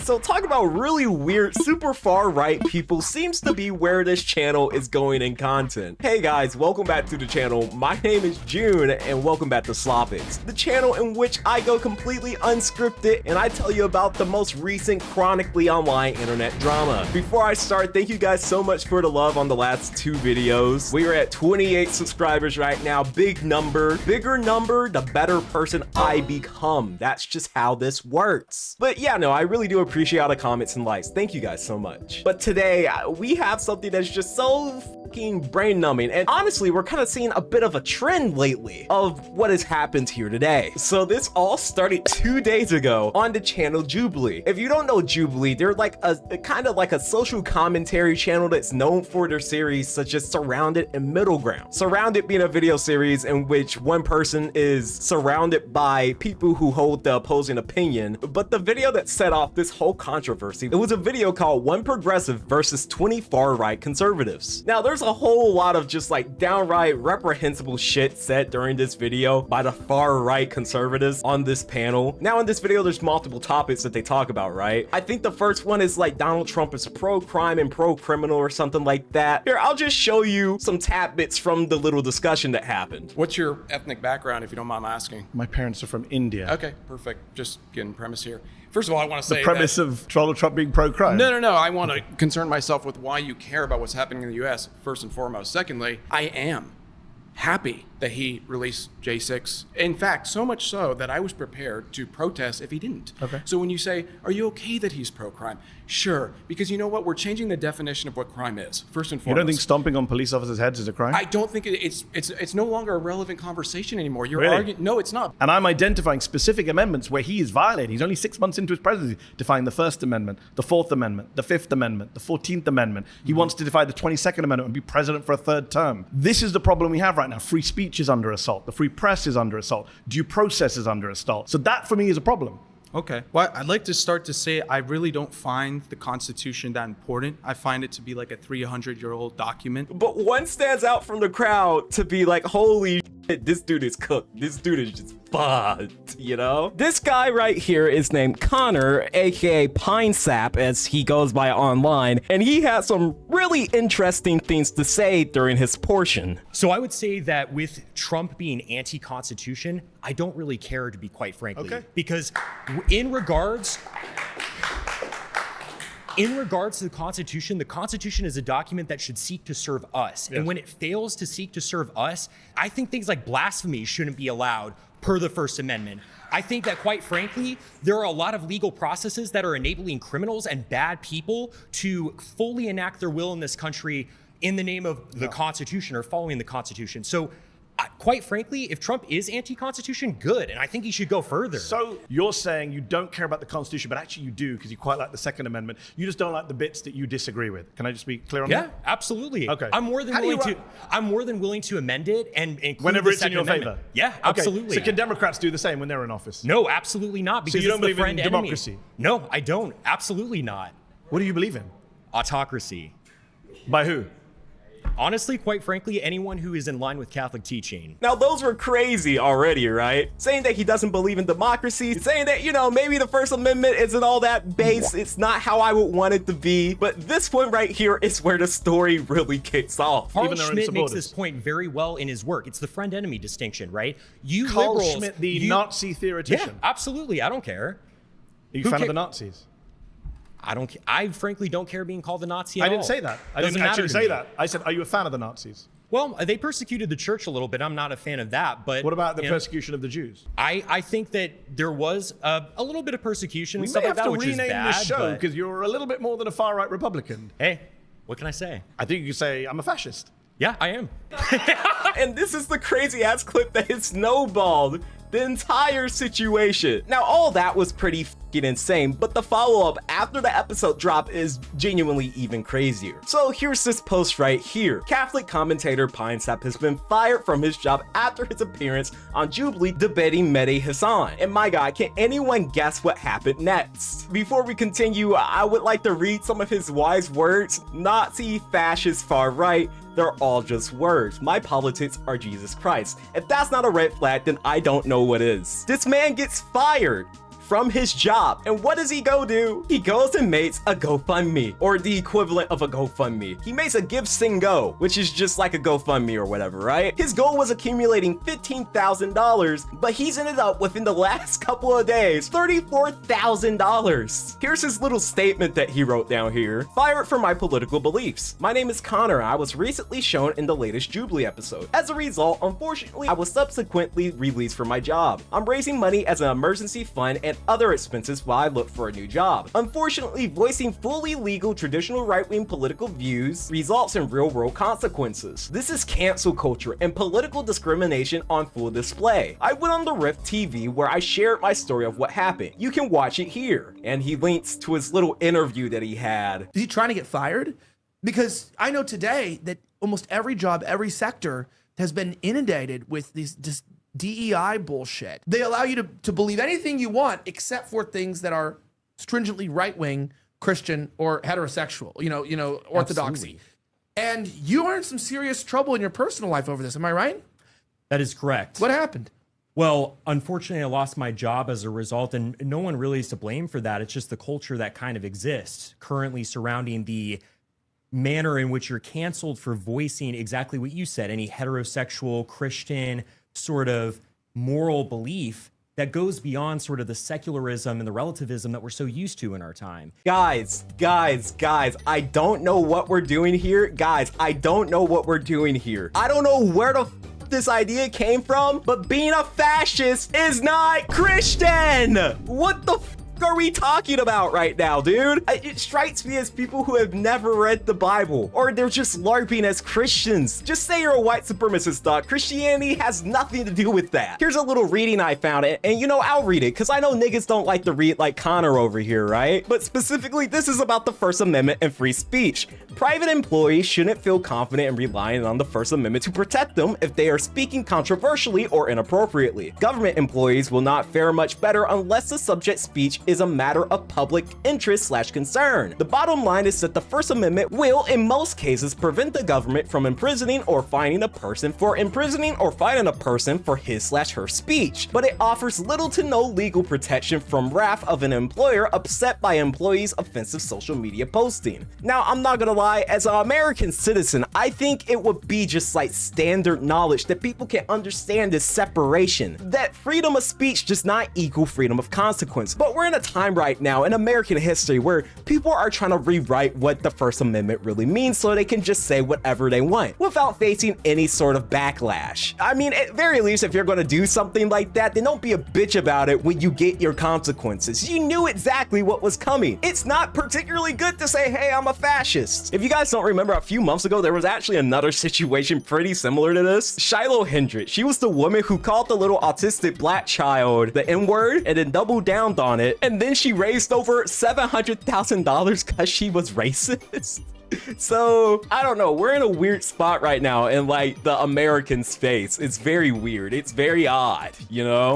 So talk about really weird, super far right people seems to be where this channel is going in content. Hey guys, welcome back to the channel. My name is June and welcome back to Slopics, the channel in which I go completely unscripted and I tell you about the most recent chronically online internet drama. Before I start, thank you guys so much for the love on the last 2 videos. We are at 28 subscribers right now. Big number, bigger number, the better person I become. That's just how this works. But yeah, no, I really do appreciate all the comments and likes. Thank you guys so much. But today we have something that's just so brain numbing, and honestly we're kind of seeing a bit of a trend lately of what has happened here today. So this all started 2 days ago on the channel Julibee. If you don't know Julibee, they're like a kind of like a social commentary channel that's known for their series such as Surrounded and Middle Ground. Surrounded being a video series in which one person is surrounded by people who hold the opposing opinion. But the video that set off this whole controversy, it was a video called One Progressive versus 20 Far Right Conservatives. Now there's a whole lot of just like downright reprehensible shit said during this video by the far right conservatives on this panel. Now in this video there's multiple topics that they talk about, right? I think the first one is like Donald Trump is pro-crime and pro-criminal or something like that. Here, I'll just show you some tap bits from the little discussion that happened. What's your ethnic background, if you don't mind my asking? My parents are from India. Okay, perfect. Just getting premise here. First of all, I want to say the premise of Donald Trump being pro-crime. No. I want to concern myself with why you care about what's happening in the U.S. first and foremost. Secondly, I am happy that he released J6. In fact, so much so that I was prepared to protest if he didn't. Okay. So when you say, are you okay that he's pro-crime? Sure, because you know what? We're changing the definition of what crime is, first and foremost. You don't think stomping on police officers' heads is a crime? I don't think it's no longer a relevant conversation anymore. You're really? arguing, no, it's not. And I'm identifying specific amendments where he is violating. He's only 6 months into his presidency, defying the First Amendment, the Fourth Amendment, the Fifth Amendment, the 14th Amendment. He wants to defy the 22nd Amendment and be president for a 3rd term. This is the problem we have right now. Free speech is under assault. The free press is under assault. Due process is under assault. So that for me is a problem. Okay. Well, I'd like to start to say I really don't find the Constitution that important. I find it to be like a 300-year-old document. But one stands out from the crowd to be like, holy shit, this dude is cooked. This dude is just fucked, you know? This guy right here is named Connor, aka Pine Sap, as he goes by online, and he had some really interesting things to say during his portion. So I would say that with Trump being anti-Constitution, I don't really care, to be quite frankly. Okay. Because in regards to the Constitution is a document that should seek to serve us. Yes. And when it fails to seek to serve us, I think things like blasphemy shouldn't be allowed per the First Amendment. I think that, quite frankly, there are a lot of legal processes that are enabling criminals and bad people to fully enact their will in this country in the name of the Constitution or following the Constitution. So quite frankly, if Trump is anti-Constitution, good, and I think he should go further. So you're saying you don't care about the Constitution, but actually you do, because you quite like the Second Amendment. You just don't like the bits that you disagree with. Can I just be clear on that? Yeah, absolutely. Okay. I'm more than willing to amend it and include whenever it's in Second your Amendment. favor. Yeah, absolutely. Okay. So can Democrats do the same when they're in office? No, absolutely not. Because so you don't it's the believe friend in enemy. democracy? No, I don't. Absolutely not. What do you believe in? Autocracy. By who? Honestly, quite frankly, anyone who is in line with Catholic teaching. Now, those were crazy already, right? Saying that he doesn't believe in democracy, saying that, you know, maybe the First Amendment isn't all that base, it's not how I would want it to be. But this one right here is where the story really kicks off. Carl Schmitt makes this point very well in his work. It's the friend-enemy distinction, right? You Carl liberals, Schmitt, the Nazi theoretician. Yeah, absolutely. I don't care. Are you a fan of the Nazis? I frankly don't care being called a Nazi at all. I didn't say that. I didn't actually say that. I said, are you a fan of the Nazis? Well, they persecuted the church a little bit. I'm not a fan of that. But what about the persecution of the Jews? I think that there was a little bit of persecution and stuff like that, which is bad. We may have to rename this show because you're a little bit more than a far-right Republican. Hey, what can I say? I think you could say I'm a fascist. Yeah, I am. And this is the crazy-ass clip that has snowballed the entire situation. Now, all that was pretty fucking insane, but the follow-up after the episode drop is genuinely even crazier. So here's this post right here. Catholic commentator Pine Sap has been fired from his job after his appearance on Julibee debating Mehdi Hassan. And my God, can anyone guess what happened next? Before we continue, I would like to read some of his wise words. Nazi, fascist, far right, they're all just words. My politics are Jesus Christ. If that's not a red flag, then I don't know what is. This man gets fired from his job. And what does he go do? He goes and makes a GoFundMe, or the equivalent of a GoFundMe. He makes a Give Sing Go, which is just like a GoFundMe or whatever, right? His goal was accumulating $15,000, but he's ended up within the last couple of days, $34,000. Here's his little statement that he wrote down here. Fired for my political beliefs. My name is Connor. I was recently shown in the latest Julibee episode. As a result, unfortunately, I was subsequently released from my job. I'm raising money as an emergency fund and other expenses while I look for a new job. Unfortunately, voicing fully legal traditional right-wing political views results in real-world consequences. This is cancel culture and political discrimination on full display. I went on the Rift TV where I shared my story of what happened. You can watch it here. And he links to his little interview that he had. Is he trying to get fired? Because I know today that almost every job, every sector has been inundated with this DEI bullshit. They allow you to believe anything you want except for things that are stringently right-wing, Christian, or heterosexual, orthodoxy. Absolutely. And you are in some serious trouble in your personal life over this. Am I right? That is correct. What happened? Well, unfortunately, I lost my job as a result, and no one really is to blame for that. It's just the culture that kind of exists currently surrounding the manner in which you're canceled for voicing exactly what you said, any heterosexual, Christian sort of moral belief that goes beyond sort of the secularism and the relativism that we're so used to in our time. Guys, I don't know what we're doing here. Guys, I don't know what we're doing here. I don't know where the this idea came from, but being a fascist is not Christian. What the are we talking about right now, dude? It strikes me as people who have never read the Bible, or they're just LARPing as Christians. Just say you're a white supremacist, dog. Christianity has nothing to do with that. Here's a little reading I found, and I'll read it, because I know niggas don't like to read like Connor over here, right? But specifically, this is about the First Amendment and free speech. Private employees shouldn't feel confident in relying on the First Amendment to protect them if they are speaking controversially or inappropriately. Government employees will not fare much better unless the subject speech is a matter of public interest/concern. The bottom line is that the First Amendment will, in most cases, prevent the government from imprisoning or fining a person for his/her speech, but it offers little to no legal protection from wrath of an employer upset by employees' offensive social media posting. Now, I'm not gonna lie, as an American citizen, I think it would be just like standard knowledge that people can understand this separation, that freedom of speech does not equal freedom of consequence. But we're in a time right now in American history where people are trying to rewrite what the First Amendment really means so they can just say whatever they want without facing any sort of backlash. I mean, at very least, if you're going to do something like that, then don't be a bitch about it when you get your consequences. You knew exactly what was coming. It's not particularly good to say, hey, I'm a fascist. If you guys don't remember, a few months ago, there was actually another situation pretty similar to this. Shiloh Hendrick, she was the woman who called the little autistic black child the N-word and then doubled down on it. And then she raised over $700,000 because she was racist. So I don't know, we're in a weird spot right now in like the American space. It's very weird, it's very odd,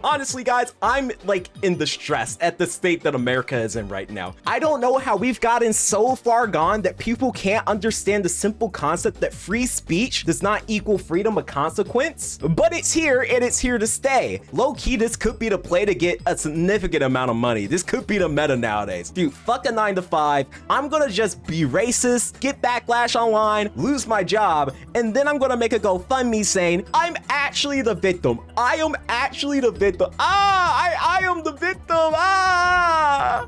honestly guys, I'm like in distress at the state that America is in right now. I don't know how we've gotten so far gone that people can't understand the simple concept that free speech does not equal freedom of consequence, but it's here and it's here to stay. Low-key, this could be the play to get a significant amount of money. This could be the meta nowadays. Dude, fuck a 9-to-5. I'm gonna just be racist, get backlash online, lose my job, and then I'm gonna make a GoFundMe saying, I'm actually the victim. I am actually the victim. I am the victim.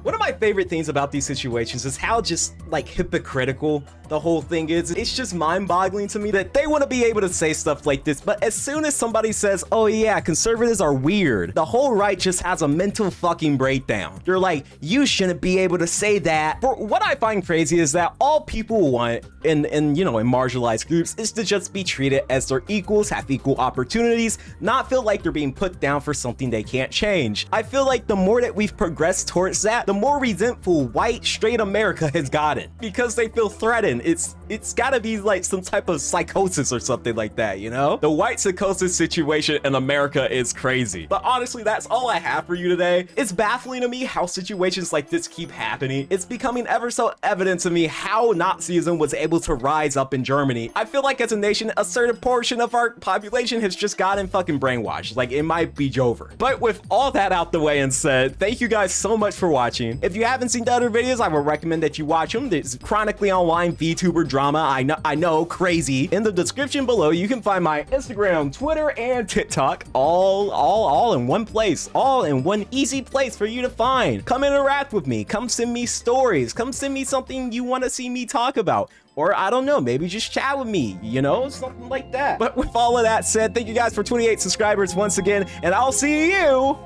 One of my favorite things about these situations is how just like hypocritical the whole thing is. It's just mind-boggling to me that they want to be able to say stuff like this, but as soon as somebody says, oh yeah, conservatives are weird, the whole right just has a mental fucking breakdown. They're like, you shouldn't be able to say that. For what I find crazy is that all people want in marginalized groups is to just be treated as their equals, have equal opportunities, not feel like they're being put down for something they can't change. I feel like the more that we've progressed towards that, the more resentful white straight America has gotten because they feel threatened. It's gotta be like some type of psychosis or something like that, The white psychosis situation in America is crazy. But honestly, that's all I have for you today. It's baffling to me how situations like this keep happening. It's becoming ever so evident to me how not Nazism was able to rise up in Germany. I feel like as a nation, a certain portion of our population has just gotten fucking brainwashed. Like, it might be over. But with all that out the way and said, thank you guys so much for watching. If you haven't seen the other videos, I would recommend that you watch them. There's chronically online VTuber drama. I know, crazy. In the description below, you can find my Instagram, Twitter, and TikTok all in one place, all in one easy place for you to find. Come interact with me. Come send me stories. Come send me something you want to see me talk about. Or I don't know, maybe just chat with me, you know, something like that. But with all of that said, thank you guys for 28 subscribers once again, and I'll see you,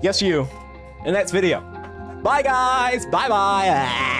yes you, in the next video. Bye guys, bye bye.